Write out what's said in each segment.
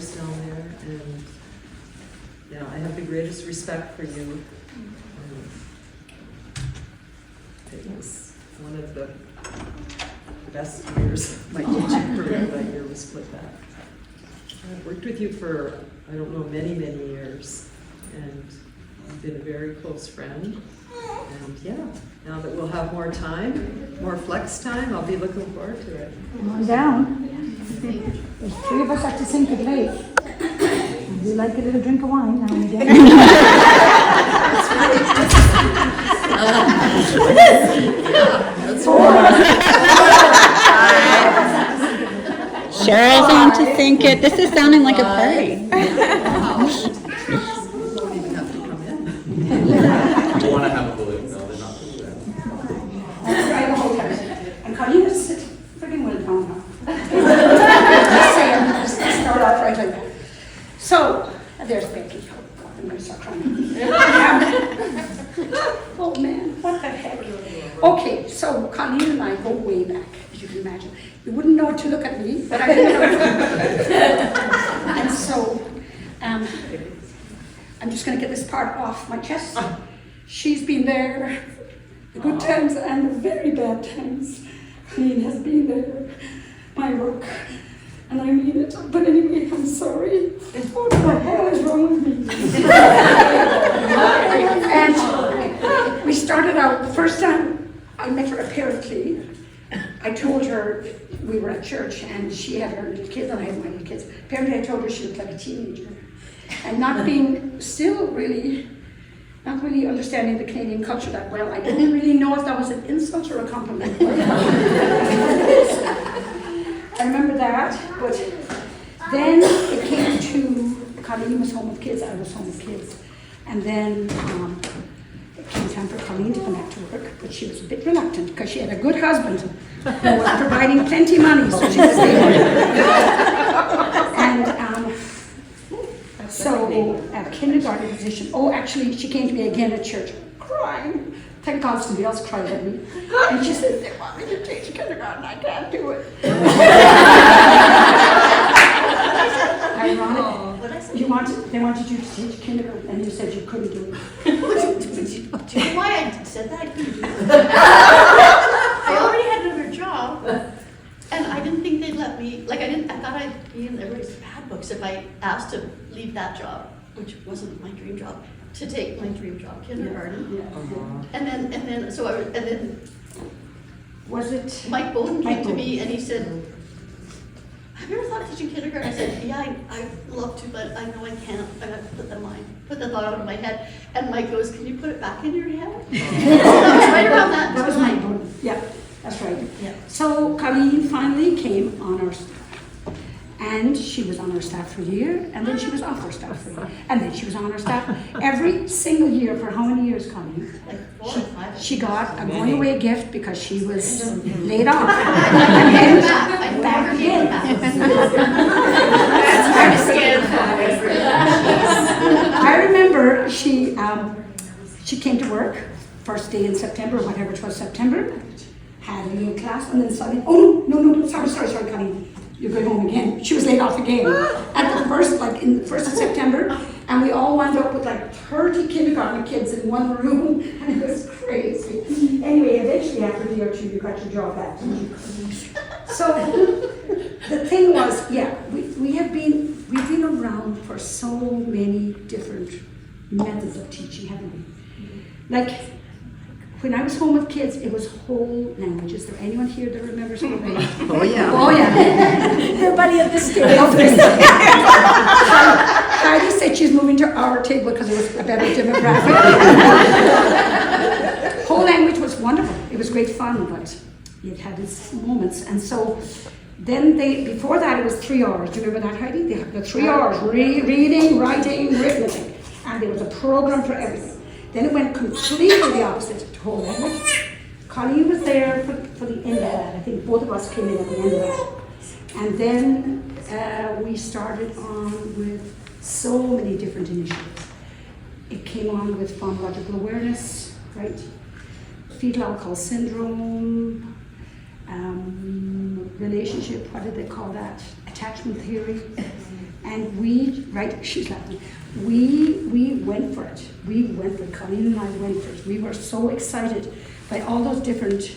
years down there, and yeah, I have the greatest respect for you. It was one of the best years of my teaching career. That year was split back. I've worked with you for, I don't know, many, many years, and you've been a very close friend. And yeah, now that we'll have more time, more flex time, I'll be looking forward to it. Come on down. There's 3 of us at the sink at late. We like a little drink of wine now and again. Cheryl's on to think it. This is sounding like a party. You don't even have to come in. Do you want to have a balloon? No, they're not doing that. And Colleen is freaking well down now. Just saying, just start off right like that. So, there's Becky. Oh, God, I'm going to start crying. Oh man, what the heck? Okay, so Colleen and I go way back, as you can imagine. You wouldn't know to look at me, but I didn't know. And so, I'm just going to get this part off my chest. She's been there, the good times and the very bad times. Colleen has been there, my work, and I mean it. But anyway, I'm sorry. What the hell is wrong with me? And we started out, the first time I met her apparently, I told her, we were at church and she had her little kids and I had my little kids. Apparently I told her she looked like a teenager. And not being still really, not really understanding the Canadian culture that well, I didn't really know if that was an insult or a compliment. I remember that, but then it came to, Colleen was home with kids, I was home with kids. And then it came time for Colleen to come back to work, but she was a bit reluctant because she had a good husband who was providing plenty of money, so she was staying. And so at kindergarten position, actually she came to me again at church, crying. Thank God somebody else cried at me. And she said, they want me to teach kindergarten, I can't do it. Ironic. They wanted you to teach kindergarten, and you said you couldn't do it. Do you know why I said that? I couldn't do it. I already had another job, and I didn't think they'd let me, I thought I'd be in everybody's bad books if I asked to leave that job, which wasn't my dream job, to take my dream job, kindergarten. Yeah. And then Was it? Mike Bolton came to me and he said, have you ever thought of teaching kindergarten? I said, yeah, I'd love to, but I know I can't. I have to put the thought out of my head. And Mike goes, can you put it back in your head? So that was right around that That was time. my point. Yeah, that's right. Yeah. So Colleen finally came on our staff. And she was on our staff for a year, and then she was off our staff for a year. And then she was on our staff every single year for how many years, Colleen? Like 4 or 5. She got a going away gift because she was laid off. And then back again. That's hard to stand I remember she came to work first day in September, whatever it was, September, had a little class, and then suddenly, oh no, sorry, Colleen, you're going home again. She was laid off again at the first, in the 1st of September, and we all wound up with 30 kindergarten kids in one room, and it was crazy. Anyway, eventually after a year or two, you got your job back. So the thing was, we've been around for so many different methods of teaching, haven't we? When I was home with kids, it was whole language. Is there anyone here that remembers whole language? Oh yeah. Oh yeah. Everybody at this table. Heidi said she's moving to our table because it was a better demographic. Whole language was wonderful. It was great fun, but it had its moments. And so then before that it was 3 hours. Do you remember that, Heidi? The 3 hours, reading, writing, arithmetic. And there was a program for everything. Then it went completely the opposite to whole language. Colleen was there for the end of that. I think both of us came in at the end of that. And then we started on with so many different initiatives. It came on with phonological awareness, right? Fetal alcohol syndrome, relationship, what did they call that? attachment theory. And we, right, she's laughing. We went for it. We went for it. Colleen and I went for it. We were so excited by all those different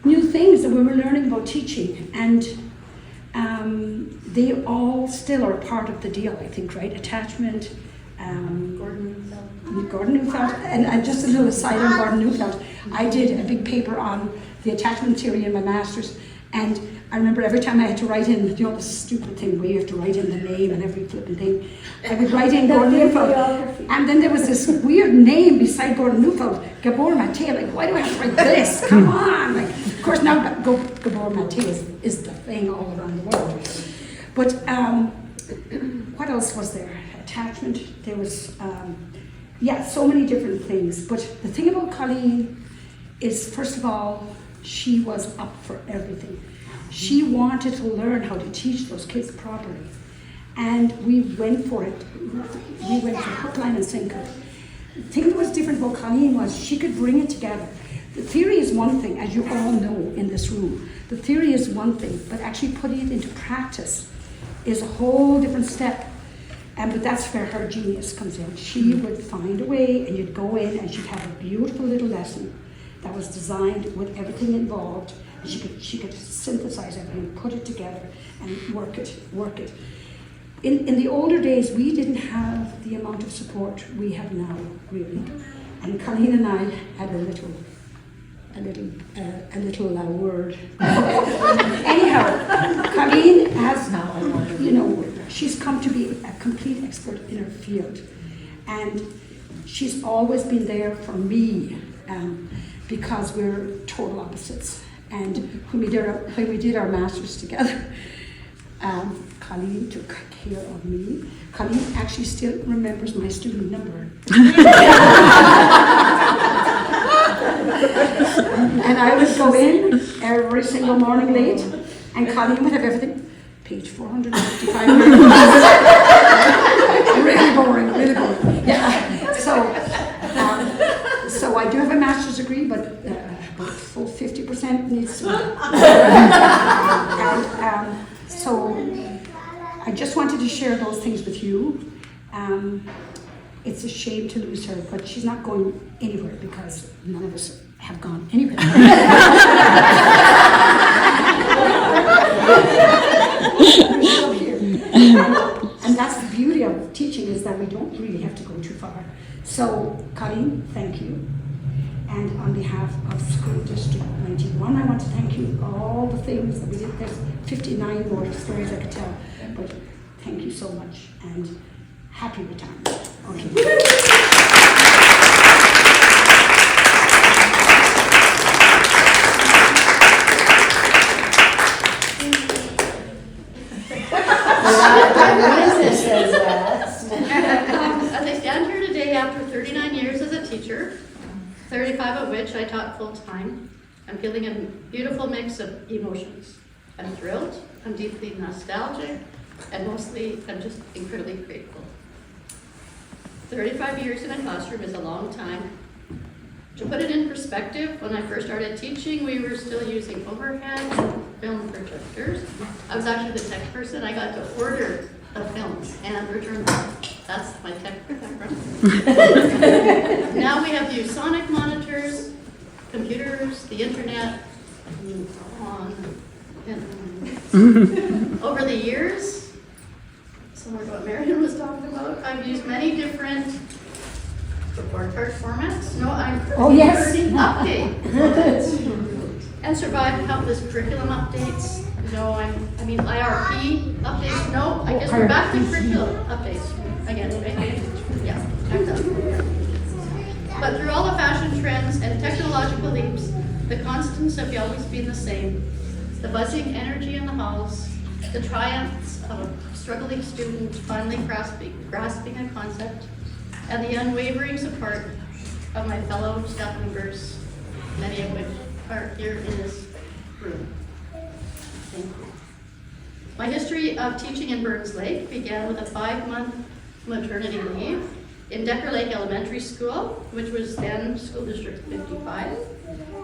new things that we were learning about teaching. And they all still are a part of the deal, I think, right? Attachment, Gordon Neufeld, and just a little aside on Gordon Neufeld. I did a big paper on the attachment theory in my master's, and I remember every time I had to write in, you know, the stupid thing where you have to write in the name and every flipping thing, I would write in Gordon Neufeld, and then there was this weird name beside Gordon Neufeld, Gabor Mate. Like, why do I have to write this? Come on! Like, of course now Gabor Mate is the thing all around the world. But what else was there? Attachment. There was, so many different things. But the thing about Colleen is, first of all, she was up for everything. She wanted to learn how to teach those kids properly. And we went for it. We went for hook, line, and sinker. The thing that was different about Colleen was she could bring it together. The theory is one thing, as you all know in this room. The theory is one thing, but actually putting it into practice is a whole different step. But that's where her genius comes in. She would find a way, and you'd go in, and she'd have a beautiful little lesson that was designed with everything involved. She could synthesize everything, put it together, and work it. In the older days, we didn't have the amount of support we have now, really. And Colleen and I had a little word. Anyhow, Colleen has, she's come to be a complete expert in her field. And she's always been there for me, because we're total opposites. And when we did our masters together, Colleen took care of me. Colleen actually still remembers my student number. And I would go in every single morning late, and Colleen would have everything. Page 455. Really boring, really boring. Yeah. So I do have a master's degree, but about full 50% needs to be. And so I just wanted to share those things with you. It's a shame to lose her, but she's not going anywhere because none of us have gone anywhere. We're still here. And that's the beauty of teaching, is that we don't really have to go too far. So, Colleen, thank you. And on behalf of School District 91, I want to thank you for all the things that we did. There's 59 more stories I could tell, but thank you so much, and happy retirement. Okay. As I stand here today after 39 years as a teacher, 35 of which I taught full-time, I'm feeling a beautiful mix of emotions. I'm thrilled, I'm deeply nostalgic, and mostly I'm just incredibly grateful. 35 years in a classroom is a long time. To put it in perspective, when I first started teaching, we were still using overhead film projectors. I was actually the tech person. I got to order the films and return them. That's my tech background. Now we have used sonic monitors, computers, the internet, on and over the years, similar to what Marion was talking about, I've used many different report card formats. No, I'm learning update and survived countless curriculum updates. No, I mean IRP updates. No, I guess we're back to curriculum updates again, right? Yeah, I'm done. But through all the fashion trends and technological leaps, the constants have always been the same. The buzzing energy in the halls, the triumphs of a struggling student finally grasping a concept, and the unwavering support of my fellow staff members, many of which are here in this room. Thank you. My history of teaching in Burns Lake began with a 5-month maternity leave in Decker Lake Elementary School, which was then School District 55.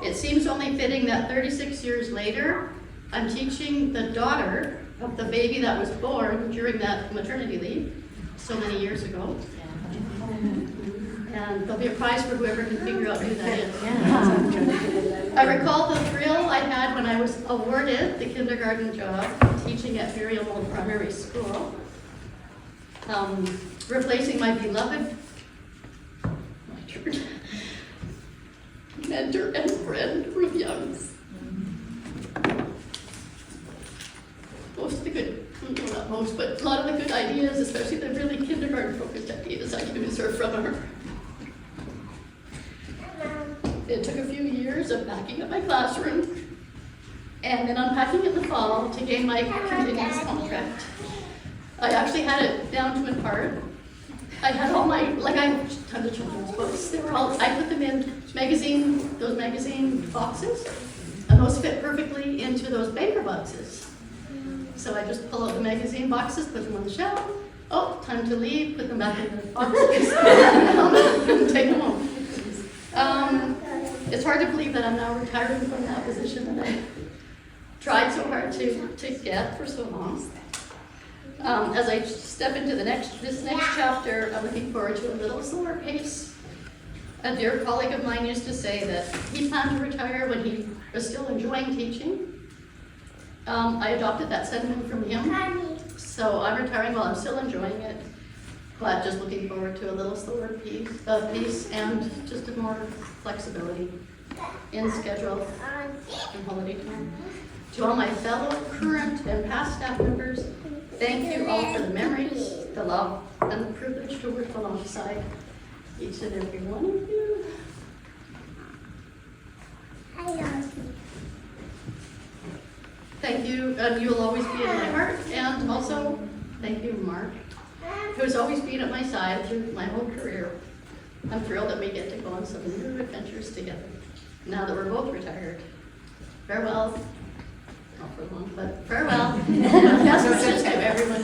It seems only fitting that 36 years later, I'm teaching the daughter of the baby that was born during that maternity leave so many years ago. And there'll be a prize for whoever can figure out who that is. I recall the thrill I had when I was awarded the kindergarten job teaching at Miriam Old Primary School, replacing my beloved mentor and friend, Ruth Youngs. Most of the good, well, not most, but a lot of the good ideas, especially the really kindergarten-focused ideas, I used her from her. It took a few years of packing up my classroom and then unpacking in the fall to gain my continuous contract. I actually had it down to a part. I had all my, like I have tons of children's books. They were all, I put them in those magazine boxes, and those fit perfectly into those paper boxes. So I just pull out the magazine boxes, put them on the shelf. Oh, time to leave, put them back in the boxes, and take them home. It's hard to believe that I'm now retiring from that position that I tried so hard to get for so long. As I step into this next chapter, I'm looking forward to a little slower pace. A dear colleague of mine used to say that he planned to retire when he was still enjoying teaching. I adopted that sentiment from him. So I'm retiring while I'm still enjoying it, but just looking forward to a little slower pace and just a more flexibility in schedule and holiday time. To all my fellow current and past staff members, thank you all for the memories, the love, and the privilege to work alongside each and every one of you. Thank you, and you'll always be in my heart, and also thank you, Mark, who's always been at my side through my whole career. I'm thrilled that we get to go on some new adventures together, now that we're both retired. Farewell. Not for long, but farewell. Best wishes to everyone.